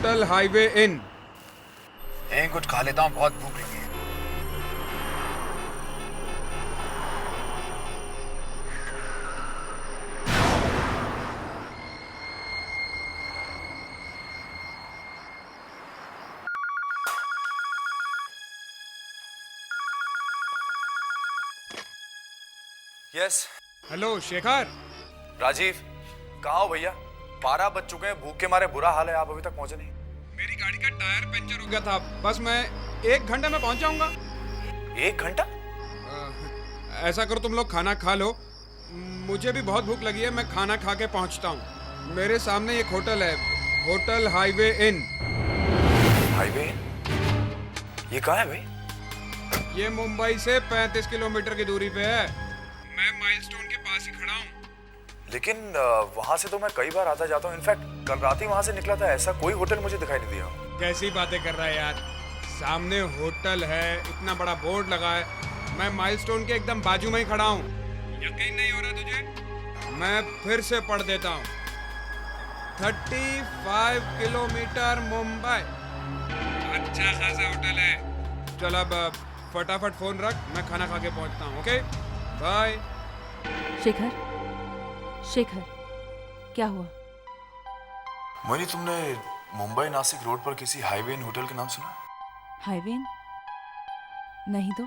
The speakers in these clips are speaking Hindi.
Hotel highway in. कुछ खा लेता हूँ, बहुत भूख लगी है। यस। हेलो शेखर। राजीव, कहाँ हो भैया? 12 बज चुके हैं, भूख के मारे बुरा हाल है, आप अभी तक पहुंचे नहीं। मेरी गाड़ी का टायर पंचर हो गया था, बस मैं 1 घंटे में पहुंच जाऊंगा। 1 घंटा? ऐसा करो तुम लोग खाना खा लो, मुझे भी बहुत भूख लगी है, मैं खाना खा के पहुंचता हूँ। मेरे सामने एक होटल है, होटल हाईवे इन। हाईवे? ये कहाँ है भाई? ये मुंबई से 35 किलोमीटर की दूरी पे है। मैं माइलस्टोन के पास ही खड़ा हूँ। लेकिन वहां से तो मैं कई बार आता जाता हूँ, इनफैक्ट कल रात ही वहां से निकला था, ऐसा कोई होटल मुझे दिखाई नहीं दिया। कैसी बातें कर रहा है यार, सामने होटल है, इतना बड़ा बोर्ड लगा है, मैं माइलस्टोन के एकदम बाजू में ही खड़ा हूँ। यकीन नहीं हो रहा तुझे? मैं फिर से पढ़ देता हूँ। 35 किलोमीटर मुंबई, अच्छा खासा होटल है। चल अब फटाफट फोन रख, मैं खाना खा के पहुंचता हूँ। Okay bye. शेखर, शेखर, क्या हुआ? मोहिनी, तुमने मुंबई नासिक रोड पर किसी हाईवे इन होटल के नाम सुना? हाईवे? नहीं तो।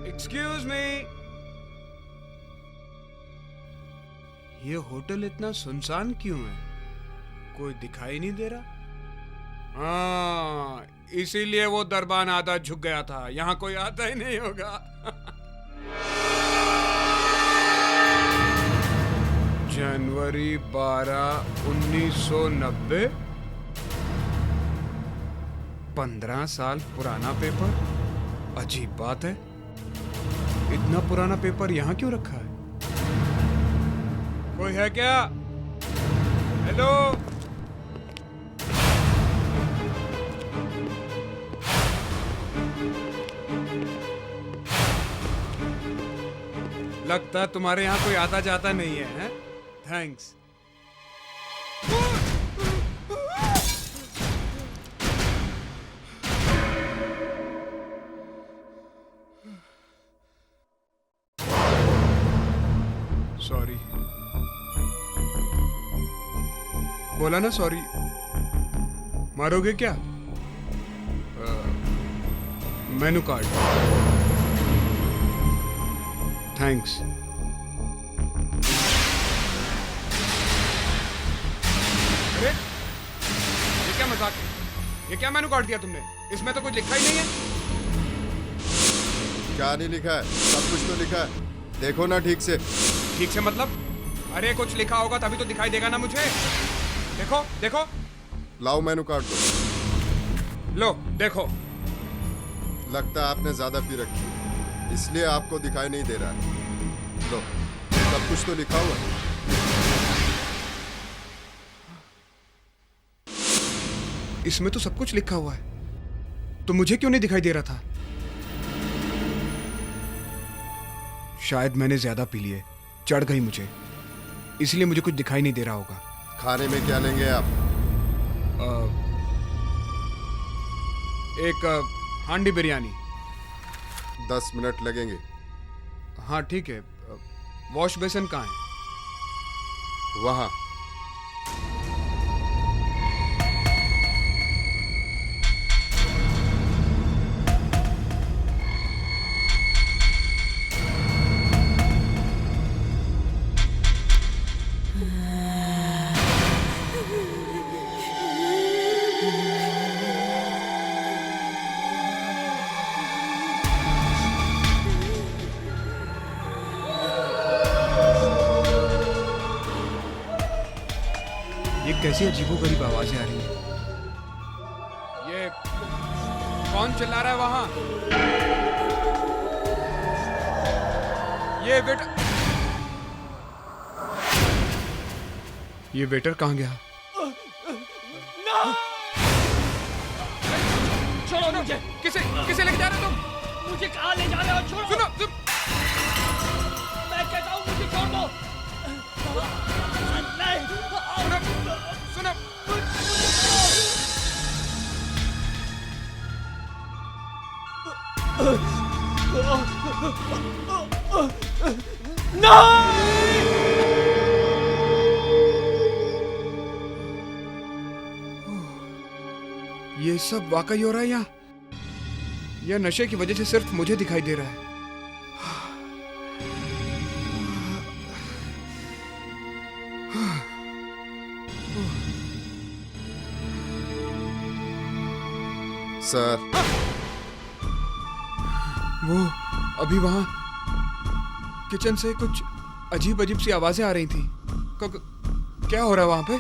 एक्सक्यूज मी, ये होटल इतना सुनसान क्यों है? कोई दिखाई नहीं दे रहा। हाँ, इसीलिए वो दरबान आधा झुक गया था, यहाँ कोई आता ही नहीं होगा। जनवरी 12, 1990। 15 साल पुराना पेपर। अजीब बात है, इतना पुराना पेपर यहाँ क्यों रखा है? कोई है क्या? हेलो? लगता है तुम्हारे यहाँ कोई आता जाता नहीं है, हैं? थैंक्स। सॉरी, बोला ना सॉरी। मारोगे क्या? Menu card. थैंक्स। अरे ये क्या मजाक है? ये क्या मेनू कार्ड दिया तुमने? इसमें तो कुछ लिखा ही नहीं है। क्या नहीं लिखा है? सब कुछ तो लिखा है, देखो ना ठीक से। ठीक से मतलब? अरे कुछ लिखा होगा तभी तो दिखाई देगा ना मुझे। देखो देखो। लाओ मेनू कार्ड दो। लो देखो। लगता है आपने ज्यादा पी रखी है, इसलिए आपको दिखाई नहीं दे रहा है। लो, सब कुछ तो लिखा हुआ है। इसमें तो सब कुछ लिखा हुआ है, तो मुझे क्यों नहीं दिखाई दे रहा था? शायद मैंने ज्यादा पी लिए, चढ़ गई मुझे, इसलिए मुझे कुछ दिखाई नहीं दे रहा होगा। खाने में क्या लेंगे आप? एक हांडी बिरयानी। 10 मिनट लगेंगे। हाँ ठीक है। वॉश बेसिन कहाँ है? वहाँ। ये कैसी अजीबोगरीब आवाजें आ रही हैं? ये कौन चिल्ला रहा है वहां? ये वेटर कहाँ गया? छोड़ो मुझे। किसे लेके जा रहे हो तुम? मुझे कहाँ ले जा रहे हो? छोड़ो। सुनो मैं कहता हूँ मुझे छोड़ दो। नहीं। सुनो ये सब वाकई हो रहा है यहाँ, या नशे की वजह से सिर्फ मुझे दिखाई दे रहा है? सर, वो अभी वहां किचन से कुछ अजीब अजीब सी आवाजें आ रही थी। क्या हो रहा है वहां पे?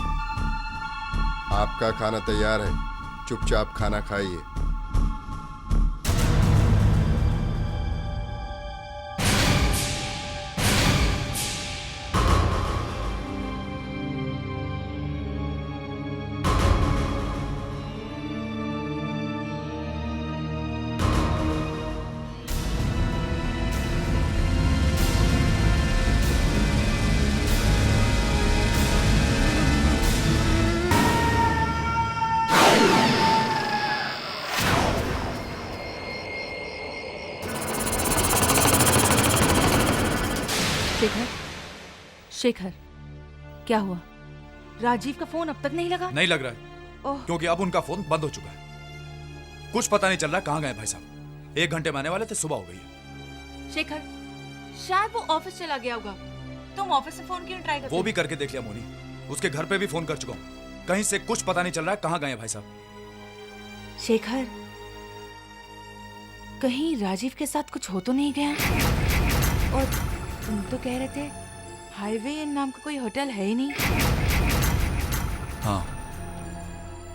आपका खाना तैयार है, चुपचाप खाना खाइए। शेखर, क्या हुआ? राजीव का फोन अब तक नहीं लगा? नहीं लग रहा है। ओह, क्योंकि अब उनका फोन बंद हो चुका है। कुछ पता नहीं चल रहा कहाँ गए भाई साहब। 1 घंटे में आने वाले थे, सुबह हो गई है। शेखर, शायद वो ऑफिस चला गया होगा। तुम ऑफिस से फोन क्यों ट्राई करते? वो भी करके देख लिया मोनी, उसके घर पे भी फोन कर चुका हूँ। कहीं से कुछ पता नहीं चल रहा है कहाँ गए भाई साहब। शेखर, कहीं राजीव के साथ कुछ हो तो नहीं गया? और तुम तो कह रहे थे हाईवे नाम का कोई होटल है ही नहीं। हाँ,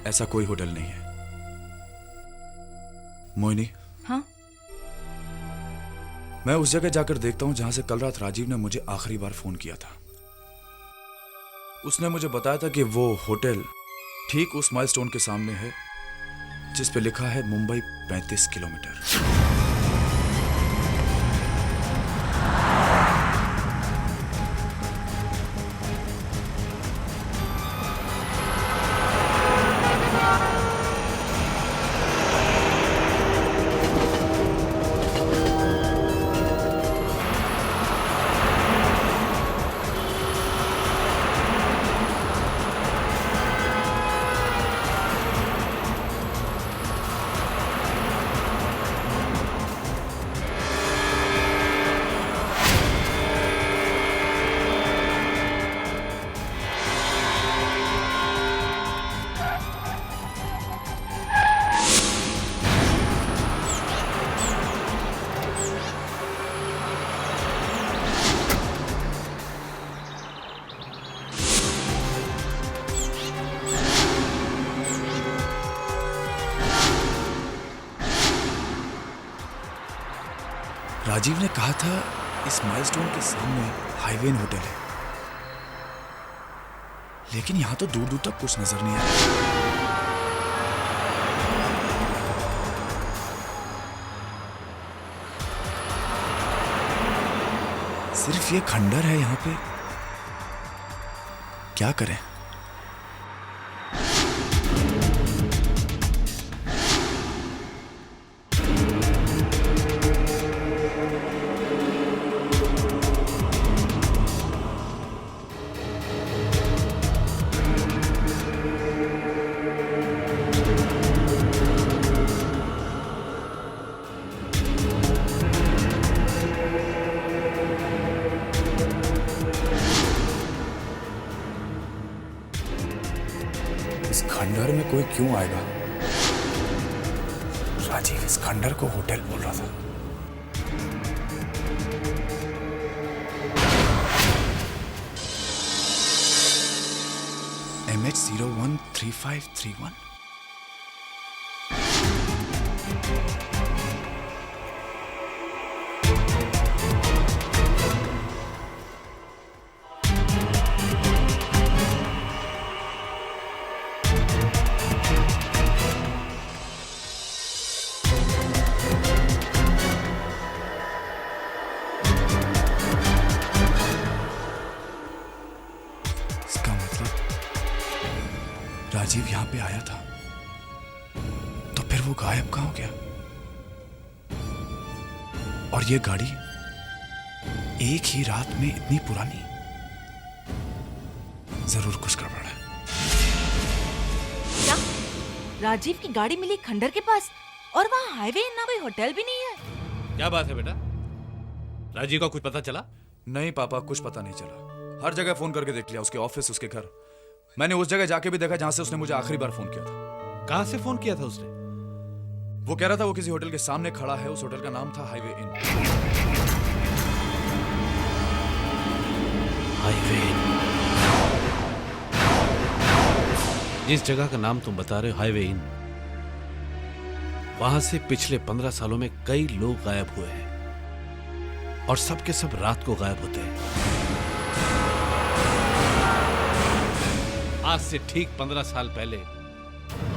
ऐसा कोई होटल नहीं है। मोहिनी, हाँ? मैं उस जगह जाकर देखता हूं जहां से कल रात राजीव ने मुझे आखिरी बार फोन किया था। उसने मुझे बताया था कि वो होटल ठीक उस माइलस्टोन के सामने है जिस पे लिखा है मुंबई 35 किलोमीटर। राजीव ने कहा था इस माइलस्टोन के सामने हाईवे होटल है, लेकिन यहां तो दूर दूर तक कुछ नजर नहीं आ रहा। सिर्फ ये खंडर है यहां पे। क्या करें? इस खंडर में कोई क्यों आएगा? राजीव इस खंडर को होटल बोल रहा था। MH013531। राजीव यहां पे आया था तो फिर वो गायब कहां हो गया? और ये गाड़ी एक ही रात में इतनी पुरानी, जरूर कुछ गड़बड़ है। क्या राजीव की गाड़ी मिली खंडर के पास और वहाँ हाईवे ना कोई होटल भी नहीं है? क्या बात है बेटा? राजीव का कुछ पता चला? नहीं पापा, कुछ पता नहीं चला। हर जगह फोन करके देख लिया, उसके ऑफिस, उसके घर। मैंने उस जगह जाके भी देखा जहां से उसने मुझे आखिरी बार फोन किया था। कहां से फोन किया था उसने? वो कह रहा था वो किसी होटल के सामने खड़ा है। उस होटल का नाम था हाईवे इन। Highway in. जिस जगह का नाम तुम बता रहे हो, हाईवे इन, वहां से पिछले 15 सालों में कई लोग गायब हुए हैं और सब के सब रात को गायब होते हैं। आज से ठीक 15 साल पहले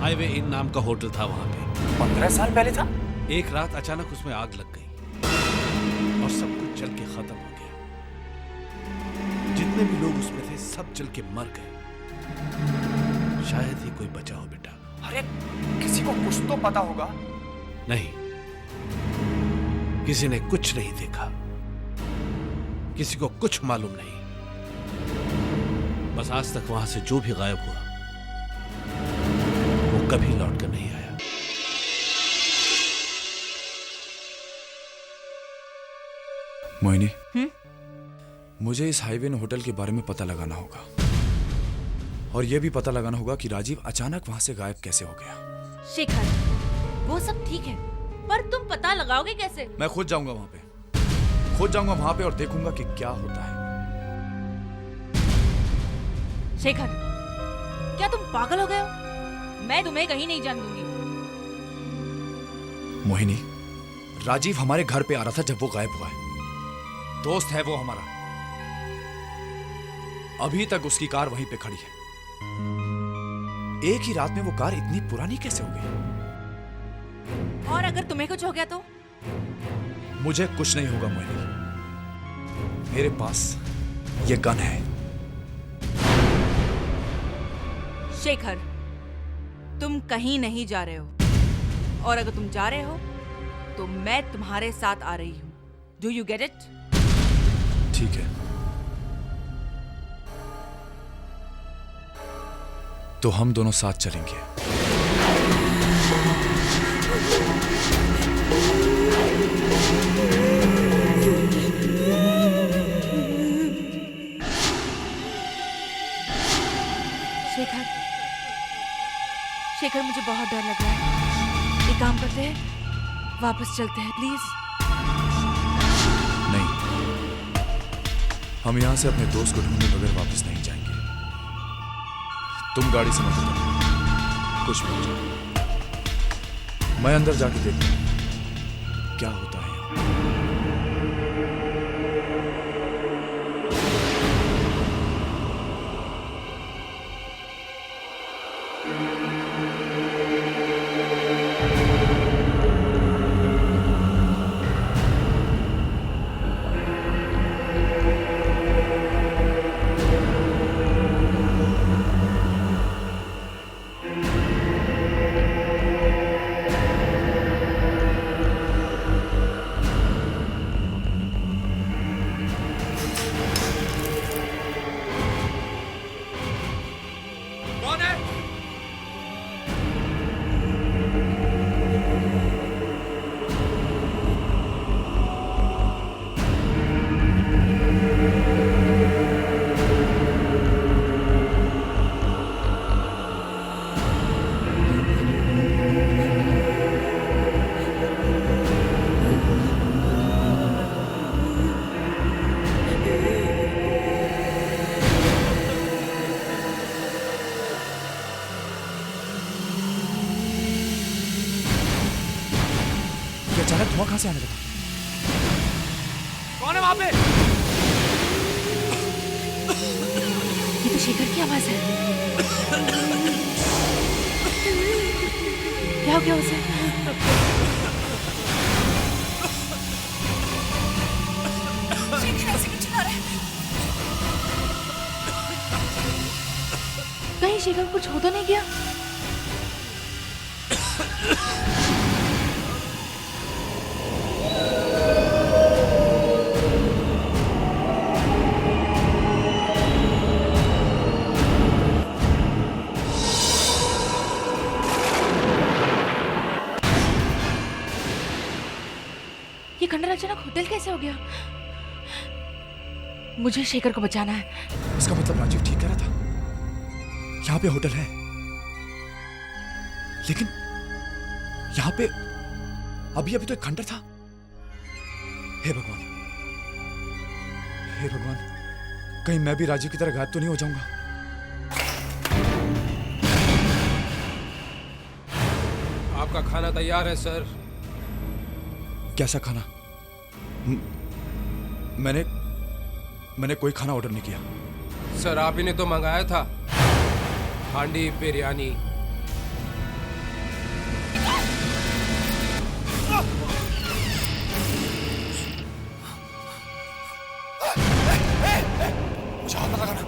हाईवे इन नाम का होटल था वहां पे। 15 साल पहले था? एक रात अचानक उसमें आग लग गई और सब कुछ जल के खत्म हो गया। जितने भी लोग उसमें थे सब जल के मर गए। शायद ही कोई बचा हो बेटा। अरे किसी को कुछ तो पता होगा। नहीं, किसी ने कुछ नहीं देखा, किसी को कुछ मालूम नहीं। बस आज तक वहां से जो भी गायब हुआ वो कभी लौट कर नहीं आया। मोहिनी, मुझे इस हाईवे होटल के बारे में पता लगाना होगा और यह भी पता लगाना होगा कि राजीव अचानक वहां से गायब कैसे हो गया। शेखर, वो सब ठीक है, पर तुम पता लगाओगे कैसे? मैं खुद जाऊंगा वहां पे, खुद जाऊंगा वहां पे और देखूंगा कि क्या होता है। शेखर, क्या तुम पागल हो गए हो? मैं तुम्हें कहीं नहीं जाने दूंगी। मोहिनी, राजीव हमारे घर पे आ रहा था जब वो गायब हुआ है। दोस्त है वो हमारा। अभी तक उसकी कार वहीं पे खड़ी है। एक ही रात में वो कार इतनी पुरानी कैसे हो गई? और अगर तुम्हें कुछ हो गया तो? मुझे कुछ नहीं होगा मोहिनी। मेरे पास ये गन है। शेखर, तुम कहीं नहीं जा रहे हो और अगर तुम जा रहे हो तो मैं तुम्हारे साथ आ रही हूं। Do you get it? ठीक है, तो हम दोनों साथ चलेंगे। शेखर, शेखर, मुझे बहुत डर लग रहा है। एक काम करते हैं, वापस चलते हैं प्लीज। नहीं, हम यहां से अपने दोस्त को ढूंढने बगैर वापस नहीं जाएंगे। तुम गाड़ी से मत उतरो, कुछ भी हो जाए। मैं अंदर जाके देखता हूं क्या होता है यहाँ। अचानक धुआं कहां से आने लगा? कौन है वहां पे? ये तो शेखर की आवाज है। क्या हो गया उसे? शेखर ऐसे क्यों चिल्ला रहा है? कहीं शेखर को कुछ हो तो नहीं गया? ये खंडर अचानक होटल कैसे हो गया? मुझे शेखर को बचाना है। इसका मतलब राजीव ठीक कह रहा था, यहाँ पे होटल है, लेकिन यहाँ पे अभी अभी तो एक खंडर था। हे भगवान, हे भगवान, कहीं मैं भी राजीव की तरह गायब तो नहीं हो जाऊंगा। आपका खाना तैयार है सर। कैसा खाना? मैंने कोई खाना ऑर्डर नहीं किया। सर आप ही ने तो मंगाया था, हांडी बिरयानी। मुझे हाथ मत लगाना।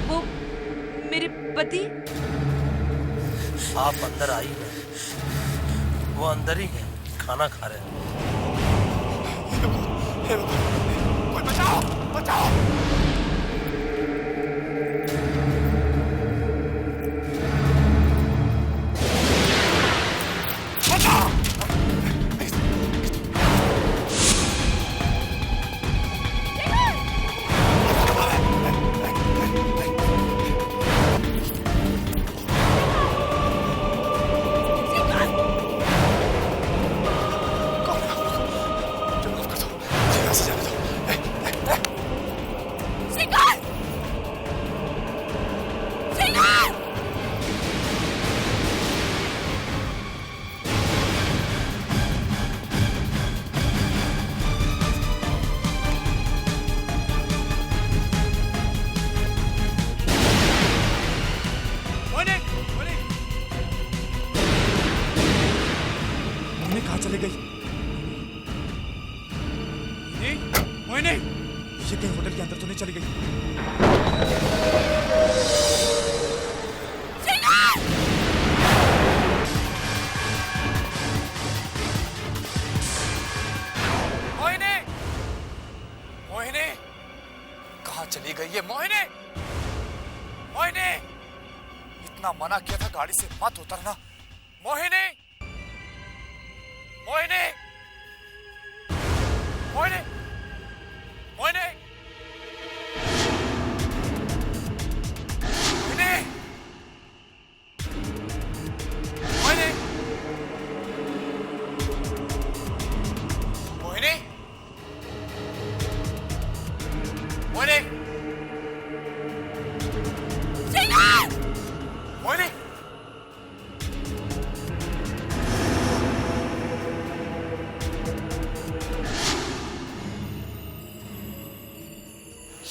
वो मेरे पति। आप अंदर आई हैं, वो अंदर ही है, खाना खा रहे हैं। कोई बचाओ, बचाओ। कहाँ चले गई? मोहिनी, ये कहीं होटल के अंदर तो नहीं चली गई? मोहिनी, मोहिनी, कहाँ चली गई ये मोहिनी? मोहिनी, इतना मना किया था गाड़ी से मत उतरना। मोहिनी, मोहिनी, मोहिनी, मोहिनी, मोहिनी, मोहिनी, मोहिनी, मोहिनी, मोहिनी।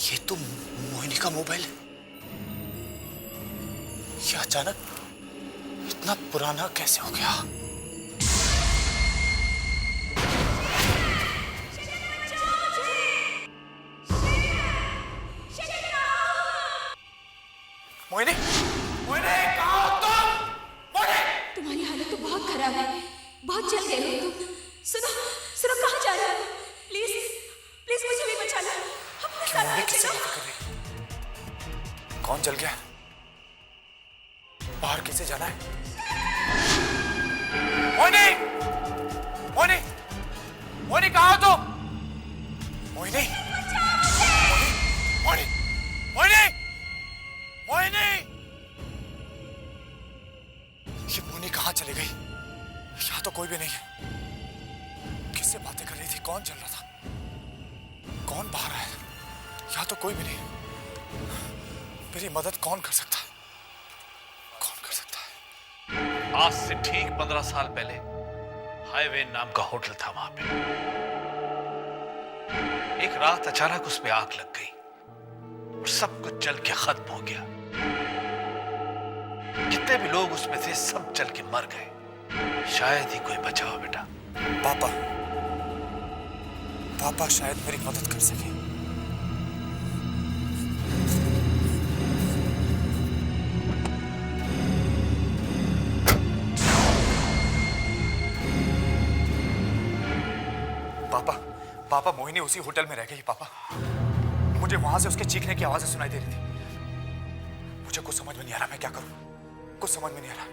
ये तो मोहिनी का मोबाइल है। ये अचानक इतना पुराना कैसे हो गया? मोहिनी, मोहिनी, कहाँ हो तुम? मोहिनी! तुम्हारी हालत तो बहुत खराब है, बहुत जल गए हो तुम। सुनो, सुनो, कहाँ जा रहे हो? प्लीज, प्लीज मुझे भी बचा लो। अपने साथ मोहिनी आ किससे चलो। बातें कर रही है? कौन चल गया? बाहर किसे जाना है? मोहिनी, मोहिनी, मोहिनी, कहाँ हो तुम? मोहिनी, मोहिनी, मोहिनी, मोहिनी, मोहिनी! ये मोहिनी कहाँ चली गई? यहाँ तो कोई भी नहीं है। किससे बातें कर रही थी? कौन चल रहा था? कौन बाहर आया? यहाँ तो कोई भी नहीं। मेरी मदद कौन कर सकता है? कौन कर सकता है? आज से ठीक 15 साल पहले हाईवे नाम का होटल था वहां पे। एक रात अचानक उसमें आग लग गई और सब कुछ जल के खत्म हो गया। जितने भी लोग उसमें थे सब जल के मर गए। शायद ही कोई बचा हो बेटा। पापा, पापा शायद मेरी मदद कर सके। पापा मोहिनी उसी होटल में रह गई पापा। मुझे वहां से उसके चीखने की आवाजें सुनाई दे रही थी। मुझे कुछ समझ में नहीं आ रहा मैं क्या करूं, कुछ समझ में नहीं आ रहा।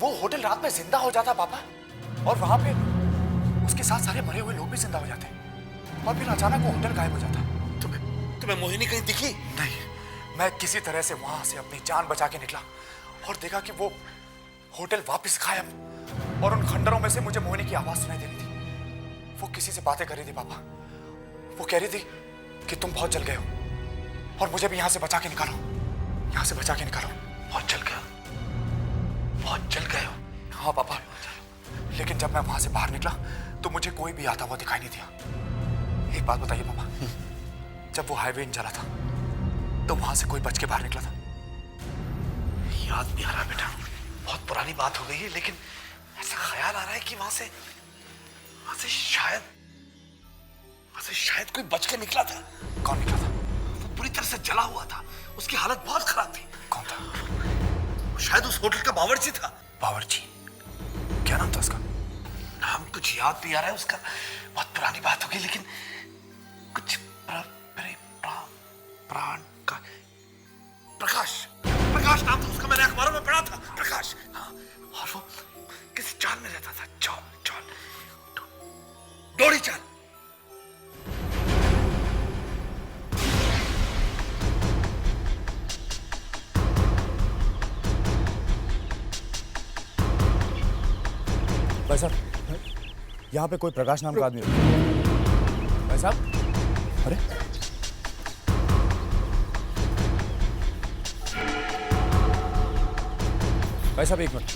वो होटल रात में जिंदा हो जाता पापा, और वहां पे उसके साथ सारे मरे हुए लोग भी जिंदा हो जाते, और फिर अचानक वो होटल गायब हो जाता। तुम्हें मोहिनी कहीं दिखी? नहीं, मैं किसी तरह से वहां से अपनी जान बचा के निकला और देखा कि वो होटल वापस गायब, और उन खंडरों में से मुझे मोहिनी की आवाज सुनाई दे रही थी। वो किसी से बातें कर रही थी पापा। वो कह रही थी कि तुम बहुत जल गए हो और मुझे भी यहां से बचा के निकालो, यहां से बचा के निकालो। बहुत जल गया, बहुत जल गए हो। हाँ पापा, लेकिन जब मैं वहां से बाहर निकला तो मुझे कोई भी आता हुआ दिखाई नहीं दिया। एक बात बताइए पापा, जब वो हाईवे इन जला था तो वहां से कोई बच के बाहर निकला था? याद नहीं आ रहा बेटा, बहुत पुरानी बात हो गई है, लेकिन ऐसा ख्याल आ रहा है कि वहां से शायद कोई बच के निकला था। कौन निकला था? वो पूरी तरह से जला हुआ था, उसकी हालत बहुत खराब थी। कौन था? वो शायद उस होटल का बावर्ची था। बावर्ची? क्या नाम था उसका? नाम कुछ याद नहीं आ रहा है उसका, बहुत पुरानी बात हो गई, लेकिन कुछ प्राण का प्रकाश नाम था उसका। मैंने अखबारों में पढ़ा था, प्रकाश। हाँ, और वो किसी चाल में रहता था, डोरी चाल। भाई साहब, यहाँ पे कोई प्रकाश नाम का आदमी है। भाई साहब, अरे भाई साहब एक मिनट,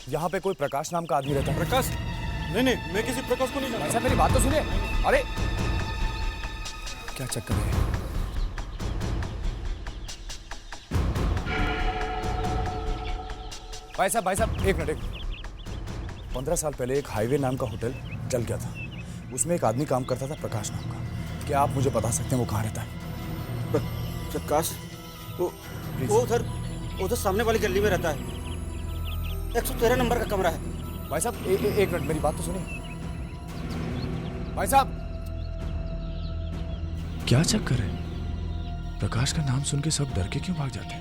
यहाँ पे कोई प्रकाश नाम का आदमी रहता है? प्रकाश? नहीं, मैं किसी प्रकाश को नहीं जानता। भाई साहब मेरी बात तो सुनिए। अरे क्या चक्कर है? भाई साहब एक मिनट। 15 साल पहले एक हाईवे नाम का होटल जल गया था, उसमें एक आदमी काम करता था प्रकाश नाम का। क्या आप मुझे बता सकते हैं वो कहाँ रहता है? प्रकाश? वो उधर सामने वाली गली में रहता है, 113 नंबर का कमरा है। भाई साहब एक मिनट, मेरी बात तो सुनिए। भाई साहब, क्या चक्कर है? प्रकाश का नाम सुन के सब डर के क्यों भाग जाते हैं?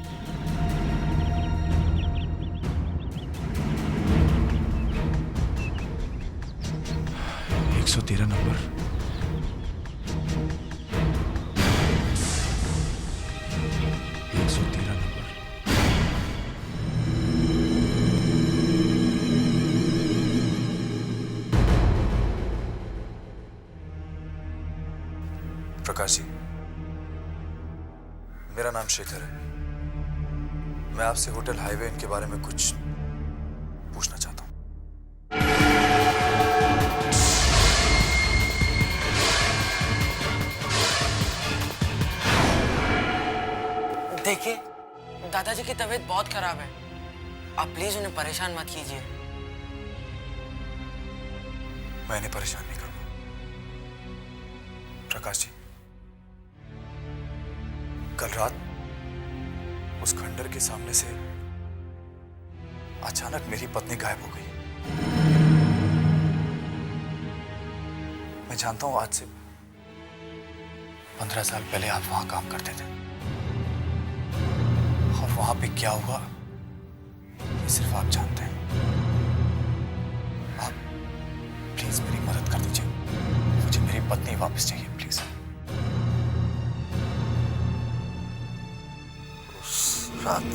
113 नंबर। प्रकाश जी, मेरा नाम शेखर है। मैं आपसे होटल हाईवे इन के बारे में कुछ पूछना चाहता हूँ। देखिए, दादाजी की तबीयत बहुत खराब है, आप प्लीज उन्हें परेशान मत कीजिए। मैं इन्हें परेशान नहीं करूंगा। प्रकाश जी, कल रात उस खंडर के सामने से अचानक मेरी पत्नी गायब हो गई। मैं जानता हूं आज से 15 साल पहले आप वहां काम करते थे, और वहां पे क्या हुआ ये सिर्फ आप जानते हैं। आप प्लीज मेरी मदद कर दीजिए, मुझे मेरी पत्नी वापस चाहिए प्लीज। रात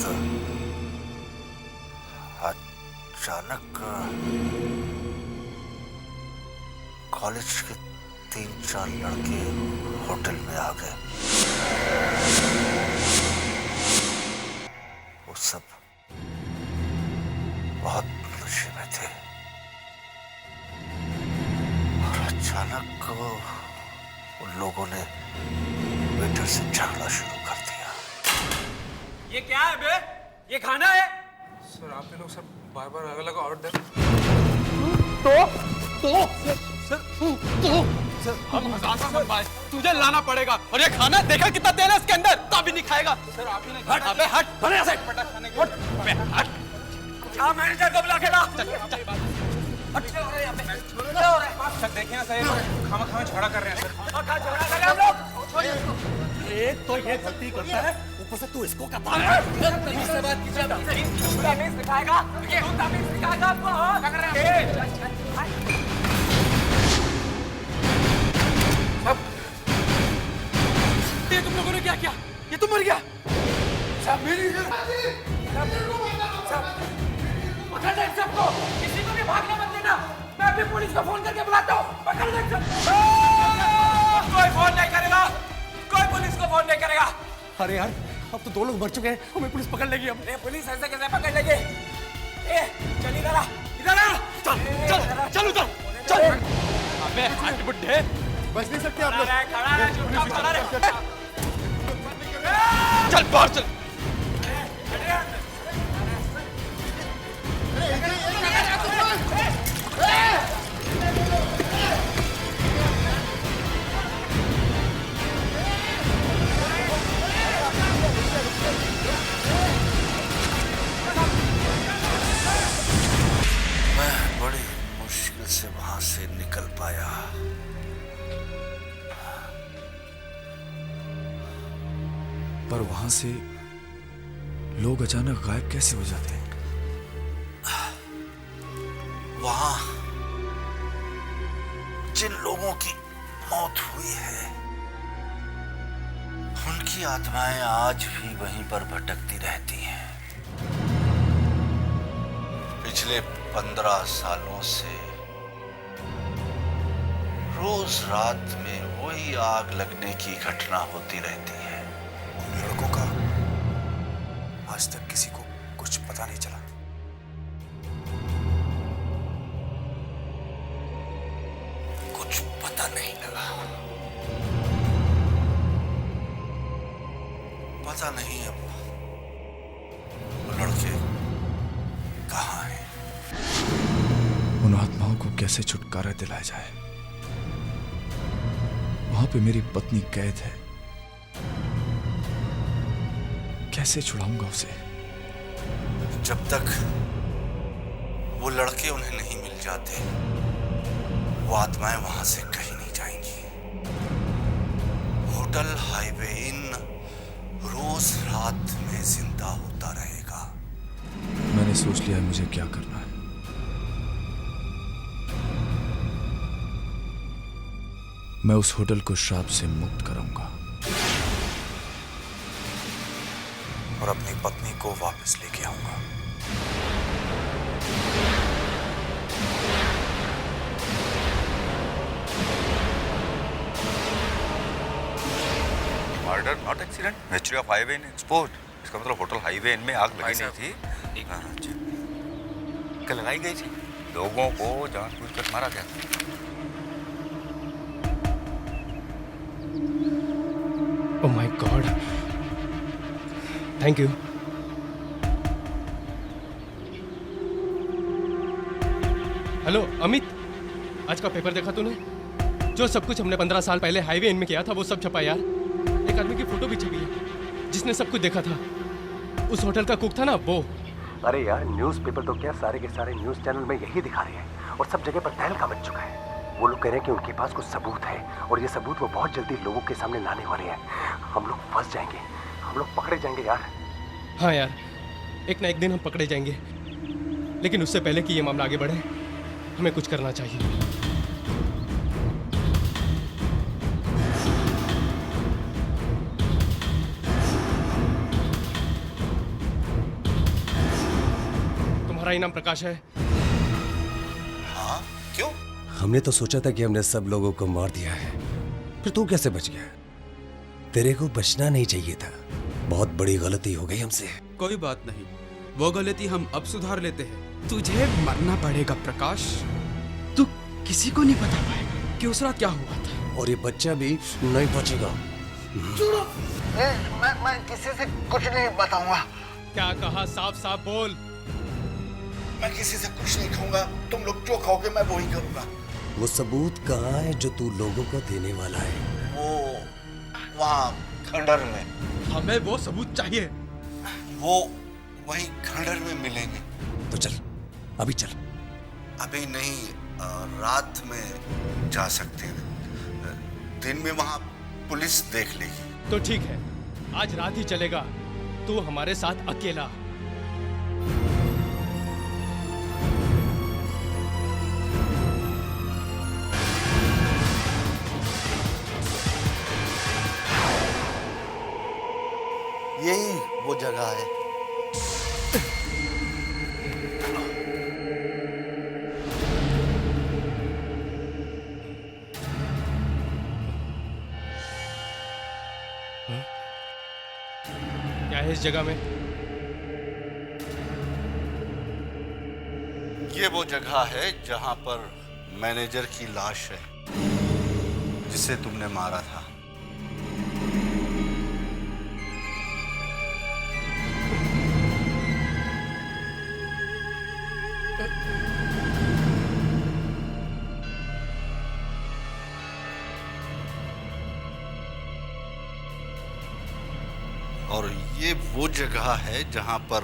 अचानक कॉलेज के 3-4 लड़के होटल में आ गए। वो सब बहुत नशे में थे, और अचानक उन लोगों ने वेटर से झगड़ा शुरू कर दिया। ये क्या है बे? ये खाना है? सर आप लोग सब बार-बार अलग-अलग ऑर्डर। सर हम हजार का बनवाए, तुझे लाना पड़ेगा। और ये खाना देखा कितना तेल है इसके अंदर, तभी नहीं खाएगा। सर आप ही नहीं। हट अबे हट, बने ऐसे हट अबे हट। क्या मैनेजर को बुला के ला। सर देखिए ना सर, खामा झगड़ा कर रहे हैं सर। एक तो ये गलती करता है, ऊपर से तू इसको क्या बात सिखाएगा ये तुम लोगों ने क्या किया? ये तुम मर गया? पकड़ ले सबको, किसी को भी भागने मत देना। मैं अभी पुलिस को फोन करके बुलाता हूँ। पकड़ ले सबको। कोई फोन नहीं करेगा, कोई पुलिस को फोन नहीं करेगा। अरे यार, अब तो 2 लोग मर चुके हैं, हमें पुलिस पकड़ लेगी अब। अरे पुलिस ऐसे कैसे पकड़ लेगी? ए, चल इधर आ, इधर आ। चल उधर, चल। अबे हट बुड्ढे, बच नहीं सकते आप लोग। खड़ा रहे, चुपचाप खड़ा रहे। चल बाहर चल। मैं बड़ी मुश्किल से वहां से निकल पाया। पर वहां से लोग अचानक गायब कैसे हो जाते हैं? वहां जिन लोगों की मौत हुई है, उनकी आत्माएं आज भी वहीं पर भटकती रहती हैं। पिछले 15 सालों से रोज रात में वही आग लगने की घटना होती रहती है। उन लड़कों का आज तक किसी को कुछ पता नहीं चला। कुछ पता नहीं लगा। पता नहीं अब वो लड़के कहाँ हैं। उन आत्माओं को कैसे छुटकारा दिलाया जाए? वहां पे मेरी पत्नी कैद है, कैसे छुड़ाऊंगा उसे? जब तक वो लड़के उन्हें नहीं मिल जाते, वो आत्माएं वहां से कहीं नहीं जाएंगी। होटल हाईवे इन रोज रात में जिंदा होता रहेगा। मैंने सोच लिया है मुझे क्या करना है। मैं उस होटल को श्राप से मुक्त कराऊंगा और अपनी पत्नी को वापस लेके आऊंगा। Murder not accident, mystery of highway in export. इसका मतलब होटल हाईवे इन में आग लगी नहीं थी। हाँ, अच्छा। क्या लगाई गई थी? लोगों को जानबूझकर मारा गया था। Oh my God! Thank you. Hello Amit, आज का पेपर देखा तूने? जो सब कुछ हमने 15 साल पहले हाईवे इन में किया था वो सब छपा यार। एक आदमी की फोटो भी छपी है जिसने सब कुछ देखा था। उस होटल का कुक था ना वो। अरे यार, न्यूज़पेपर तो क्या, सारे के सारे न्यूज़ चैनल में यही दिखा रहे हैं और सब जगह पर तहलका मच चुका है। वो लोग कह रहे हैं कि उनके पास कुछ सबूत है और ये सबूत वो बहुत जल्दी लोगों के सामने लाने वाले हैं। हम लोग फंस जाएंगे, हम लोग पकड़े जाएंगे यार। हाँ यार, एक ना एक दिन हम पकड़े जाएंगे, लेकिन उससे पहले कि ये मामला आगे बढ़े हमें कुछ करना चाहिए। तुम्हारा इनाम प्रकाश है। हाँ, क्यों? हमने तो सोचा था कि हमने सब लोगों को मार दिया है, फिर तू कैसे बच गया? तेरे को बचना नहीं चाहिए था। बहुत बड़ी गलती हो गई हमसे। कोई बात नहीं, वो गलती हम अब सुधार लेते हैं। तुझे मरना पड़ेगा प्रकाश। तू किसी को नहीं बता पाएगा कि उस रात क्या हुआ था। और ये बच्चा भी नहीं बचेगा। मैं किसी से कुछ नहीं बताऊंगा। क्या कहा? साफ साफ बोल। मैं किसी से कुछ नहीं कहूंगा। तुम लोग जो कहोगे मैं वही करूंगा। वो सबूत कहाँ है जो तू लोगों को देने वाला है? वो वहाँ खंडर में। हमें वो सबूत चाहिए। वो वही खंडर में मिलेंगे। तो चल, अभी चल। अभी नहीं, रात में जा सकते हैं। दिन में वहां पुलिस देख लेगी। तो ठीक है, आज रात ही चलेगा। तू हमारे साथ अकेला। यही वो जगह है। क्या है इस जगह में? ये वो जगह है जहां पर मैनेजर की लाश है, जिसे तुमने मारा था। और ये वो जगह है जहां पर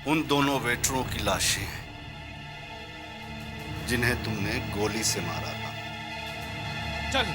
उन दोनों वेटरों की लाशें हैं जिन्हें तुमने गोली से मारा था। चल।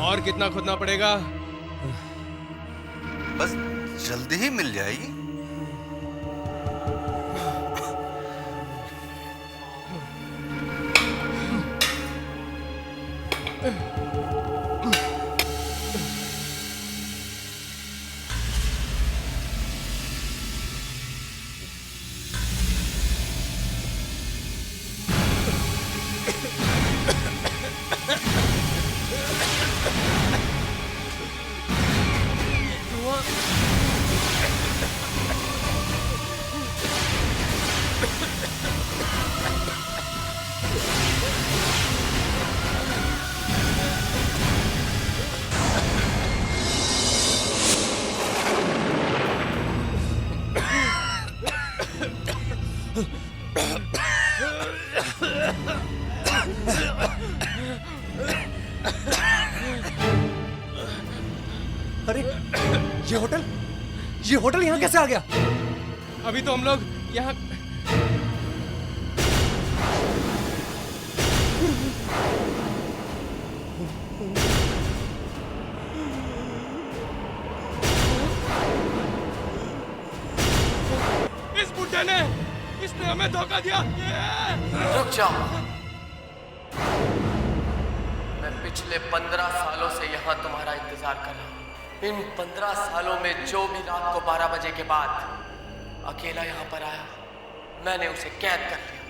और कितना खोदना पड़ेगा? बस जल्दी ही मिल जाएगी। अरे ये होटल यहाँ कैसे आ गया? अभी तो हम लोग यहाँ इस बुड्ढे ने इसने हमें धोखा दिया। रुक जाओ। मैं पिछले 15 सालों से यहाँ तुम्हारा इंतजार कर रहा हूँ। इन 15 सालों में जो भी रात को 12 बजे के बाद अकेला यहाँ पर आया, मैंने उसे कैद कर लिया।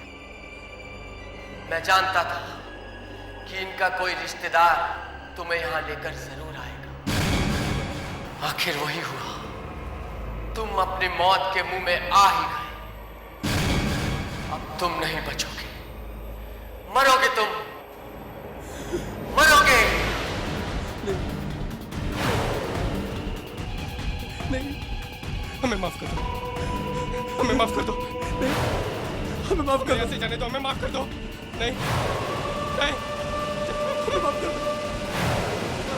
मैं जानता था कि इनका कोई रिश्तेदार तुम्हें यहाँ लेकर जरूर आएगा। आखिर वही हुआ। तुम अपनी मौत के मुंह में आ ही गए। अब तुम नहीं बचोगे, मरोगे तुम, मरोगे। नहीं, हमें माफ कर दो, हमें माफ कर दो, हमें माफ कर दो। ऐसे जाने दो, हमें माफ कर दो। नहीं, नहीं, हमें माफ कर दो। नहीं।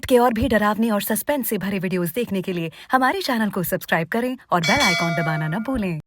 प्लॉट के और भी डरावने और सस्पेंस से भरे वीडियोस देखने के लिए हमारे चैनल को सब्सक्राइब करें और बेल आइकॉन दबाना न भूलें।